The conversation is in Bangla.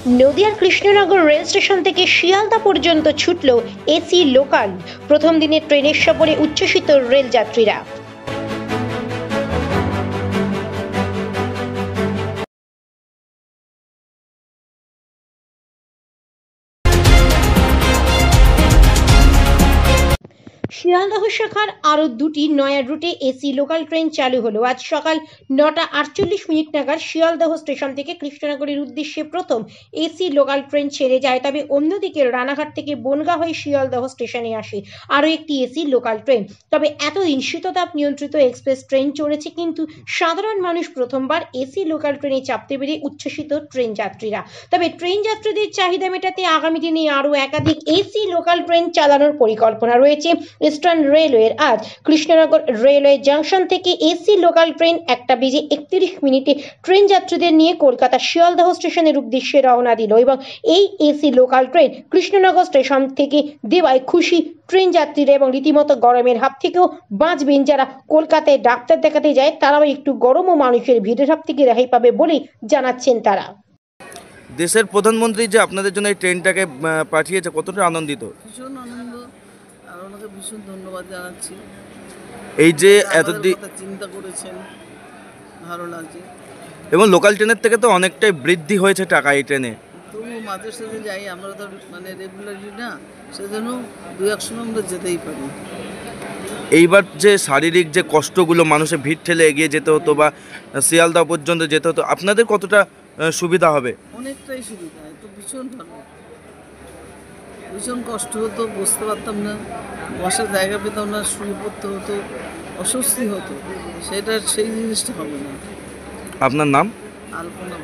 নদিয়ার কৃষ্ণনগর রেল স্টেশন থেকে শিয়ালদা পর্যন্ত ছুটল এসি লোকাল। প্রথম দিনে ট্রেনের সফরে উচ্ছ্বসিত রেল যাত্রীরা। শিয়ালদহ শাখার আরও দুটি নয়া রুটে এসি লোকাল ট্রেন চালু হলো। আজ সকাল 9টা 48 নাগাদ শিয়ালদহ স্টেশন থেকে কৃষ্ণনগরের উদ্দেশ্যে প্রথম এসি লোকাল ট্রেন ছেড়ে যায়। তবে অন্যদিকে রানাঘাট থেকে বনগাঁ হয়ে শিয়ালদহ স্টেশনে আসে আরও একটি এসি লোকাল ট্রেন। তবে এতদিন শীততাপ নিয়ন্ত্রিত এক্সপ্রেস ট্রেন চলেছে, কিন্তু সাধারণ মানুষ প্রথমবার এসি লোকাল ট্রেনে চাপতে পেরে উচ্ছ্বসিত ট্রেন যাত্রীরা। তবে ট্রেন যাত্রীদের চাহিদা মেটাতে আগামী দিনে আরও একাধিক এসি লোকাল ট্রেন চালানোর পরিকল্পনা রয়েছে ইস্টার্ন রেলওয়ের। আজ কৃষ্ণনগর রেলওয়ে জংশন থেকে এসি লোকাল ট্রেন 1:31 ট্রেন যাত্রীদের নিয়ে কলকাতা শিয়ালদহ স্টেশনের উদ্দেশ্যে রওনা দিল এবং এই AC local train Krishnanagar station থেকে দেওয়ায় খুশি ট্রেন যাত্রীরা এবং রীতিমতো গরমের হাত থেকেও বাঁচবেন। যারা কলকাতায় ডাক্তার দেখাতে যায় তারাও একটু গরম ও মানুষের ভিড়ের হাত থেকে রেহাই পাবে বলেই জানাচ্ছেন তারা। দেশের প্রধানমন্ত্রী যে আপনাদের জন্য এই ট্রেনটাকে পাঠিয়েছে, কতটা আনন্দিত? ভীষণ আনন্দ, আর ওনাকে ভীষণ ধন্যবাদ জানাচ্ছি। এই যে এতদিন চিন্তা করেছেন, ভালো লাগছে। এবং লোকাল ট্রেনের থেকে তো অনেকটাই বৃদ্ধি হয়েছে টাকা এই ট্রেনে। তবু মাঝে সাথে যাই, আমরা তো মানে রেগুলারলি না, সেজন্য 2-1 সময় আমরা যেতেই পারি। এইবার যে শারীরিক যে কষ্টগুলো, মানুষের ভিড় ঠেলে এগিয়ে যেতে হতো বা শিয়ালদা পর্যন্ত যেতে হতো, আপনাদের কতটা সুবিধা হবে? অনেকটাই সুবিধা, তো ভীষণ ভালো। ভীষণ কষ্ট হতো, বসতে পারতাম না, বসার জায়গা পেতাম না, শুয়ে পড়তে হতো, অস্বস্তি হতো। সেই জিনিসটা হবে না। আপনার নাম? আলপনা।